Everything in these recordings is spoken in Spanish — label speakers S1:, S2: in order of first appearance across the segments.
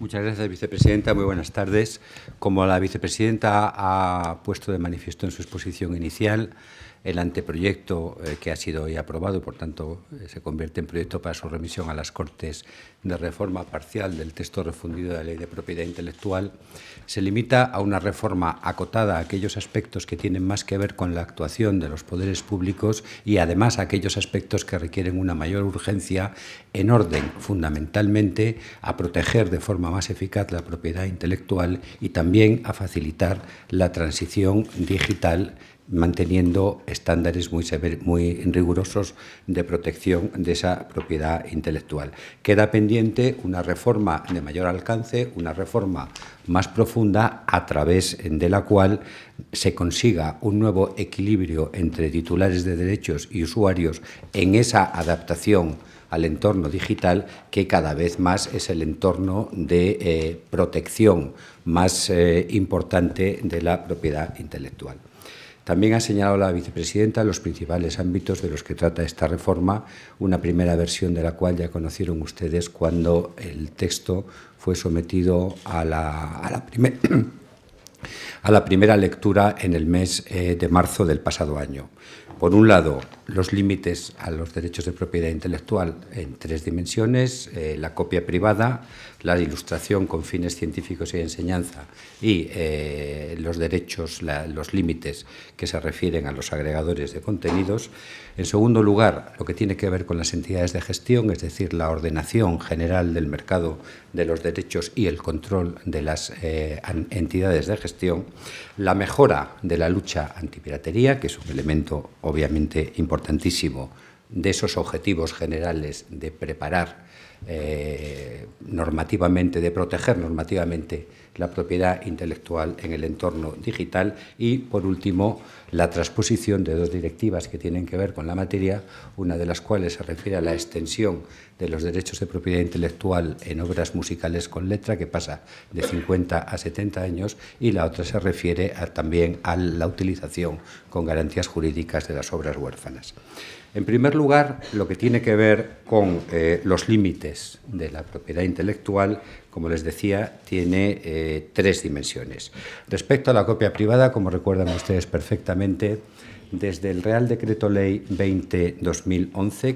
S1: Muchas gracias, vicepresidenta. Muy buenas tardes. Como la vicepresidenta ha puesto de manifiesto en su exposición inicial, el anteproyecto que ha sido hoy aprobado, por tanto, se convierte en proyecto para su remisión a las Cortes de reforma parcial del texto refundido de la Ley de Propiedad Intelectual, se limita a una reforma acotada a aquellos aspectos que tienen más que ver con la actuación de los poderes públicos y, además, a aquellos aspectos que requieren una mayor urgencia en orden, fundamentalmente, a proteger de forma más eficaz la propiedad intelectual y también a facilitar la transición digital, manteniendo estándares muy rigurosos de protección de esa propiedad intelectual. Queda pendiente una reforma de mayor alcance, una reforma más profunda, a través de la cual se consiga un nuevo equilibrio entre titulares de derechos y usuarios en esa adaptación al entorno digital, que cada vez más es el entorno de protección más importante de la propiedad intelectual. También ha señalado la vicepresidenta los principales ámbitos de los que trata esta reforma, una primera versión de la cual ya conocieron ustedes cuando el texto fue sometido a la primera lectura en el mes de marzo del pasado año. Por un lado, los límites a los derechos de propiedad intelectual en tres dimensiones: la copia privada, la ilustración con fines científicos y de enseñanza y los derechos, los límites que se refieren a los agregadores de contenidos. En segundo lugar, lo que tiene que ver con las entidades de gestión, es decir, la ordenación general del mercado de los derechos y el control de las entidades de gestión. La mejora de la lucha antipiratería, que es un elemento obviamente importantísimo de esos objetivos generales de preparar normativamente, de proteger normativamente la propiedad intelectual en el entorno digital. Y, por último, la transposición de dos directivas que tienen que ver con la materia, una de las cuales se refiere a la extensión de los derechos de propiedad intelectual en obras musicales con letra, que pasa de 50 a 70 años, y la otra se refiere también a la utilización con garantías jurídicas de las obras huérfanas. En primer lugar, lo que tiene que ver con los límites de la propiedad intelectual, como les decía, tiene tres dimensiones. Respecto a la copia privada, como recuerdan ustedes perfectamente, desde el Real Decreto Ley 20/2011,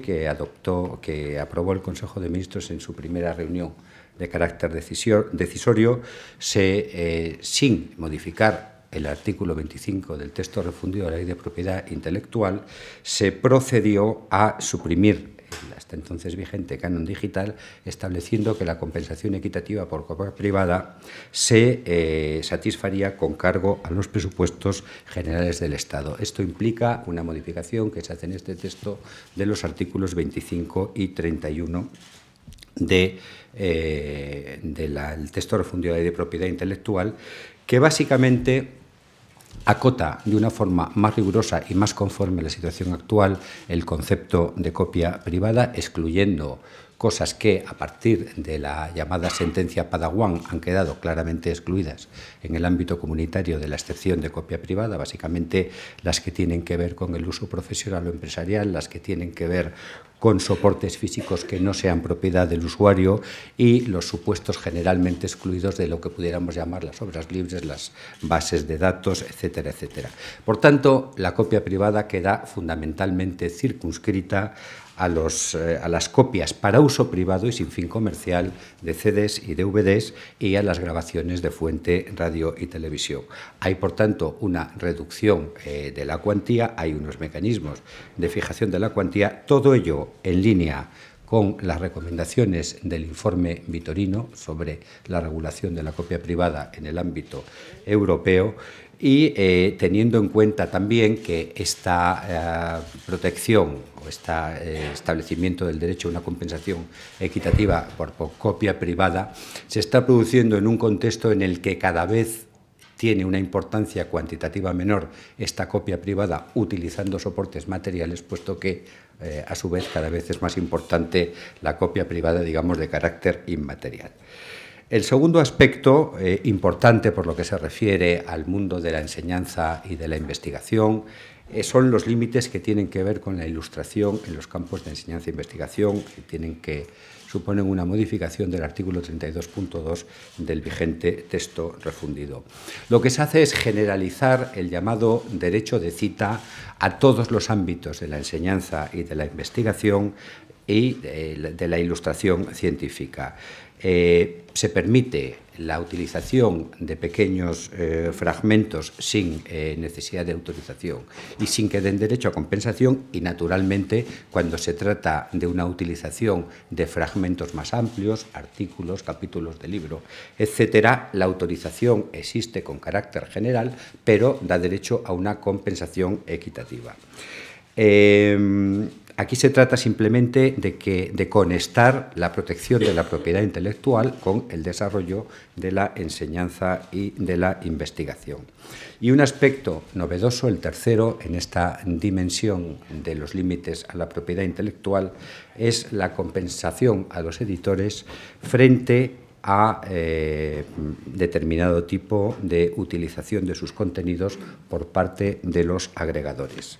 S1: que aprobó el Consejo de Ministros en su primera reunión de carácter decisorio, sin modificar el artículo 25 del texto refundido de la Ley de Propiedad Intelectual, se procedió a suprimir el hasta entonces vigente canon digital, estableciendo que la compensación equitativa por copia privada se satisfaría con cargo a los presupuestos generales del Estado. Esto implica una modificación que se hace en este texto de los artículos 25 y 31 del texto refundido de la Ley de Propiedad Intelectual, que básicamente acota de una forma más rigurosa y más conforme a la situación actual el concepto de copia privada, excluyendo cosas que, a partir de la llamada sentencia Padawan, han quedado claramente excluidas en el ámbito comunitario de la excepción de copia privada, básicamente las que tienen que ver con el uso profesional o empresarial, las que tienen que ver con soportes físicos que no sean propiedad del usuario y los supuestos generalmente excluidos de lo que pudiéramos llamar las obras libres, las bases de datos, etcétera, etcétera. Por tanto, la copia privada queda fundamentalmente circunscrita a las copias para uso privado y sin fin comercial de CDs y DVDs y a las grabaciones de fuente, radio y televisión. Hay, por tanto, una reducción de la cuantía, hay unos mecanismos de fijación de la cuantía, todo ello en línea con las recomendaciones del informe Vitorino sobre la regulación de la copia privada en el ámbito europeo, y teniendo en cuenta también que esta protección o este establecimiento del derecho a una compensación equitativa por copia privada se está produciendo en un contexto en el que cada vez tiene una importancia cuantitativa menor esta copia privada utilizando soportes materiales, puesto que, a su vez, cada vez es más importante la copia privada, digamos, de carácter inmaterial. El segundo aspecto, importante por lo que se refiere al mundo de la enseñanza y de la investigación, son los límites que tienen que ver con la ilustración en los campos de enseñanza e investigación, que tienen que suponen una modificación del artículo 32.2 del vigente texto refundido. Lo que se hace es generalizar el llamado derecho de cita a todos los ámbitos de la enseñanza y de la investigación y de la ilustración científica. Se permite la utilización de pequeños fragmentos sin necesidad de autorización y sin que den derecho a compensación, y naturalmente cuando se trata de una utilización de fragmentos más amplios, artículos, capítulos de libro, etcétera, la autorización existe con carácter general, pero da derecho a una compensación equitativa. Aquí se trata simplemente de conectar la protección de la propiedad intelectual con el desarrollo de la enseñanza y de la investigación. Y un aspecto novedoso, el tercero, en esta dimensión de los límites a la propiedad intelectual, es la compensación a los editores frente a determinado tipo de utilización de sus contenidos por parte de los agregadores.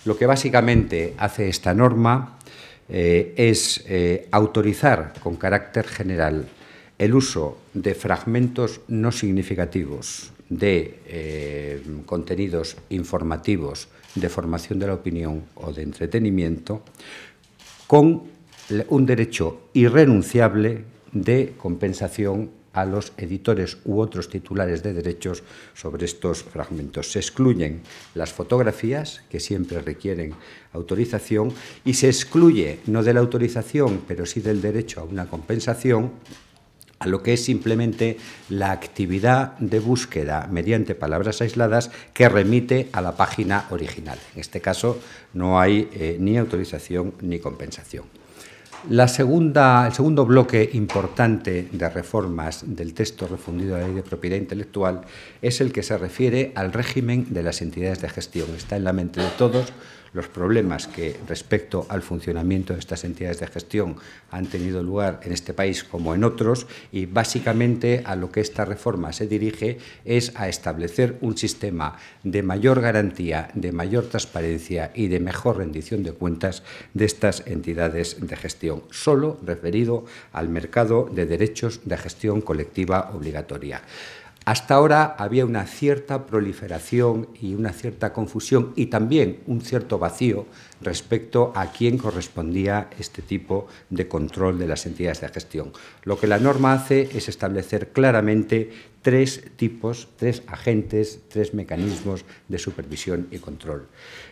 S1: Lo que básicamente hace esta norma es autorizar con carácter general el uso de fragmentos no significativos de contenidos informativos, de formación de la opinión o de entretenimiento, con un derecho irrenunciable de compensación a los editores u otros titulares de derechos sobre estos fragmentos. Se excluyen las fotografías, que siempre requieren autorización, y se excluye, no de la autorización, pero sí del derecho a una compensación, a lo que es simplemente la actividad de búsqueda mediante palabras aisladas que remite a la página original. En este caso no hay ni autorización ni compensación. El segundo bloque importante de reformas del texto refundido de la Ley de Propiedad Intelectual es el que se refiere al régimen de las entidades de gestión. Está en la mente de todos los problemas que respecto al funcionamiento de estas entidades de gestión han tenido lugar en este país como en otros, y básicamente a lo que esta reforma se dirige es a establecer un sistema de mayor garantía, de mayor transparencia y de mejor rendición de cuentas de estas entidades de gestión, solo referido al mercado de derechos de gestión colectiva obligatoria. Hasta ahora había una cierta proliferación y una cierta confusión y también un cierto vacío respecto a quién correspondía este tipo de control de las entidades de gestión. Lo que la norma hace es establecer claramente tres tipos, tres agentes, tres mecanismos de supervisión y control.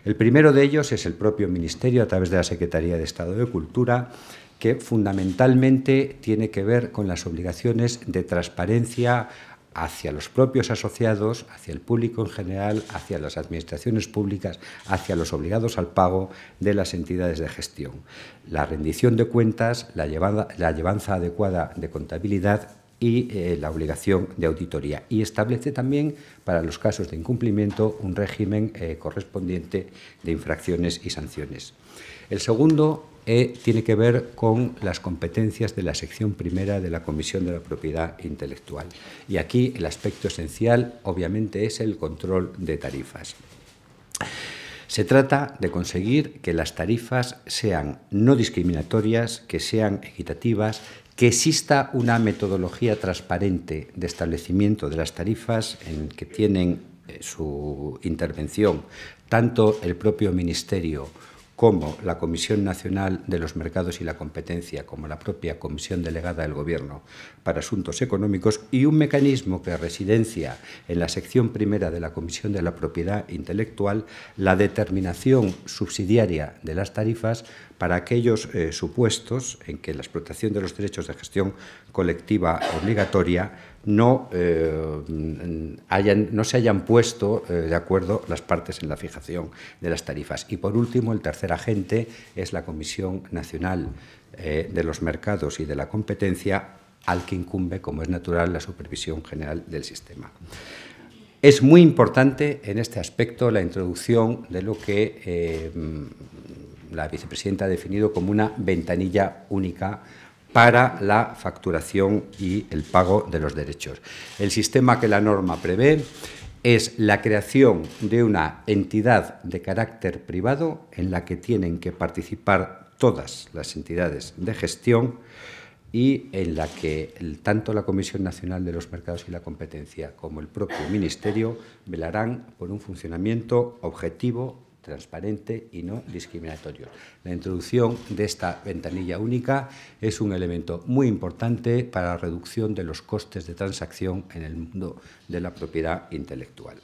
S1: El primero de ellos es el propio Ministerio, a través de la Secretaría de Estado de Cultura, que fundamentalmente tiene que ver con las obligaciones de transparencia hacia los propios asociados, hacia el público en general, hacia las administraciones públicas, hacia los obligados al pago de las entidades de gestión. La rendición de cuentas, la llevanza adecuada de contabilidad y la obligación de auditoría. Y establece también, para los casos de incumplimiento, un régimen correspondiente de infracciones y sanciones. El segundo tiene que ver con las competencias de la sección primera de la Comisión de la Propiedad Intelectual. Y aquí el aspecto esencial, obviamente, es el control de tarifas. Se trata de conseguir que las tarifas sean no discriminatorias, que sean equitativas, que exista una metodología transparente de establecimiento de las tarifas en que tienen su intervención tanto el propio Ministerio como la Comisión Nacional de los Mercados y la Competencia, como la propia Comisión Delegada del Gobierno para Asuntos Económicos, y un mecanismo que residencia en la sección primera de la Comisión de la Propiedad Intelectual la determinación subsidiaria de las tarifas para aquellos supuestos en que la explotación de los derechos de gestión colectiva obligatoria no se hayan puesto de acuerdo las partes en la fijación de las tarifas. Y, por último, el tercer agente es la Comisión Nacional de los Mercados y de la Competencia, al que incumbe, como es natural, la supervisión general del sistema. Es muy importante en este aspecto la introducción de lo que la vicepresidenta ha definido como una ventanilla única para la facturación y el pago de los derechos. El sistema que la norma prevé es la creación de una entidad de carácter privado en la que tienen que participar todas las entidades de gestión y en la que tanto la Comisión Nacional de los Mercados y la Competencia como el propio Ministerio velarán por un funcionamiento objetivo, transparente y no discriminatorio. La introducción de esta ventanilla única es un elemento muy importante para la reducción de los costes de transacción en el mundo de la propiedad intelectual.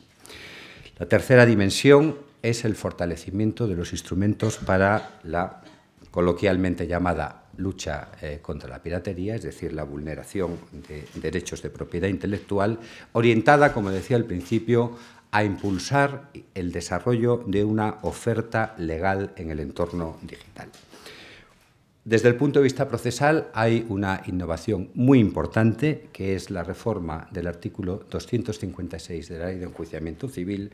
S1: La tercera dimensión es el fortalecimiento de los instrumentos para la coloquialmente llamada lucha contra la piratería, es decir, la vulneración de derechos de propiedad intelectual, orientada, como decía al principio, a impulsar el desarrollo de una oferta legal en el entorno digital. Desde el punto de vista procesal hay una innovación muy importante, que es la reforma del artículo 256 de la Ley de Enjuiciamiento Civil,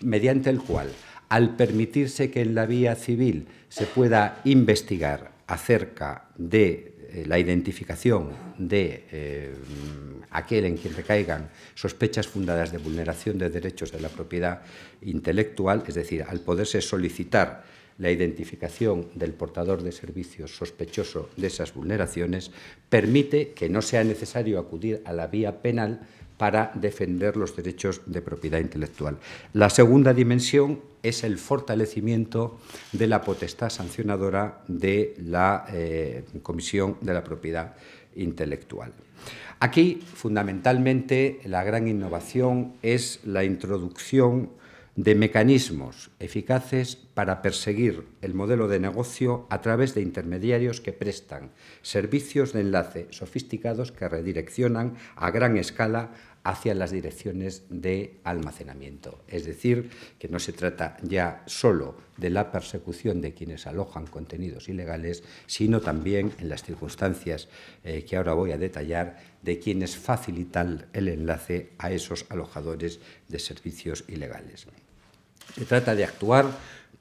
S1: mediante el cual, al permitirse que en la vía civil se pueda investigar acerca de la identificación de aquel en quien recaigan sospechas fundadas de vulneración de derechos de la propiedad intelectual, es decir, al poderse solicitar la identificación del portador de servicios sospechoso de esas vulneraciones, permite que no sea necesario acudir a la vía penal para defender los derechos de propiedad intelectual. La segunda dimensión es el fortalecimiento de la potestad sancionadora de la Comisión de la Propiedad Intelectual. Aquí, fundamentalmente, la gran innovación es la introducción de mecanismos eficaces para perseguir el modelo de negocio a través de intermediarios que prestan servicios de enlace sofisticados que redireccionan a gran escala hacia las direcciones de almacenamiento. Es decir, que no se trata ya solo de la persecución de quienes alojan contenidos ilegales, sino también, en las circunstancias que ahora voy a detallar, de quienes facilitan el enlace a esos alojadores de servicios ilegales. Se trata de actuar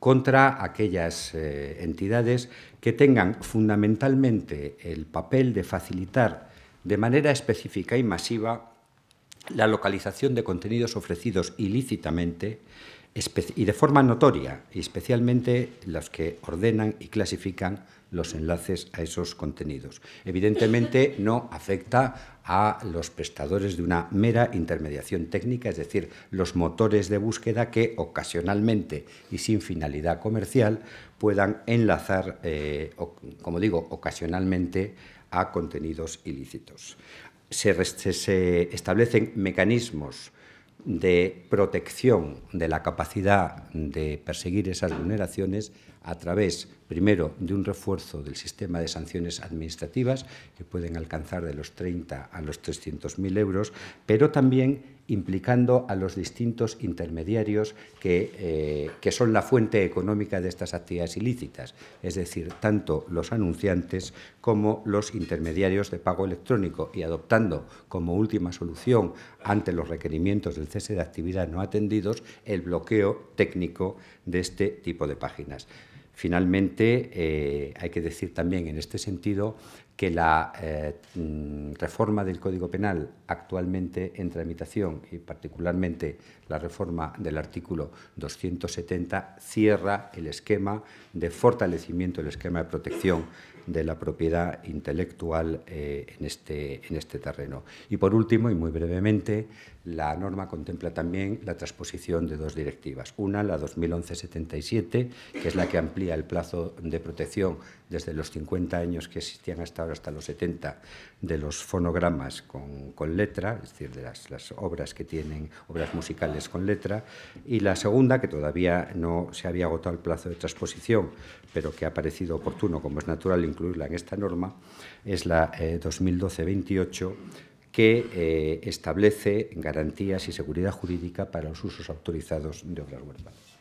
S1: contra aquellas entidades que tengan fundamentalmente el papel de facilitar de manera específica y masiva la localización de contenidos ofrecidos ilícitamente y de forma notoria, y especialmente los que ordenan y clasifican los enlaces a esos contenidos. Evidentemente, no afecta a los prestadores de una mera intermediación técnica, es decir, los motores de búsqueda que ocasionalmente y sin finalidad comercial puedan enlazar, como digo, ocasionalmente a contenidos ilícitos. Se establecen mecanismos de protección de la capacidad de perseguir esas vulneraciones a través, primero, de un refuerzo del sistema de sanciones administrativas, que pueden alcanzar de los 30 a los 300.000 euros, pero también implicando a los distintos intermediarios que son la fuente económica de estas actividades ilícitas, es decir, tanto los anunciantes como los intermediarios de pago electrónico, y adoptando como última solución ante los requerimientos del cese de actividad no atendidos el bloqueo técnico de este tipo de páginas. Finalmente, hay que decir también en este sentido que la reforma del Código Penal actualmente en tramitación, y particularmente la reforma del artículo 270, cierra el esquema de fortalecimiento del esquema de protección de la propiedad intelectual en este terreno. Y por último, y muy brevemente, la norma contempla también la transposición de dos directivas. Una, la 2011-77, que es la que amplía el plazo de protección desde los 50 años que existían hasta ahora hasta los 70 de los fonogramas con letra, es decir, de las obras que tienen, obras musicales con letra, y la segunda, que todavía no se había agotado el plazo de transposición, pero que ha parecido oportuno, como es natural, incluirla en esta norma, es la 2012-28, que establece garantías y seguridad jurídica para los usos autorizados de obras huérfanas.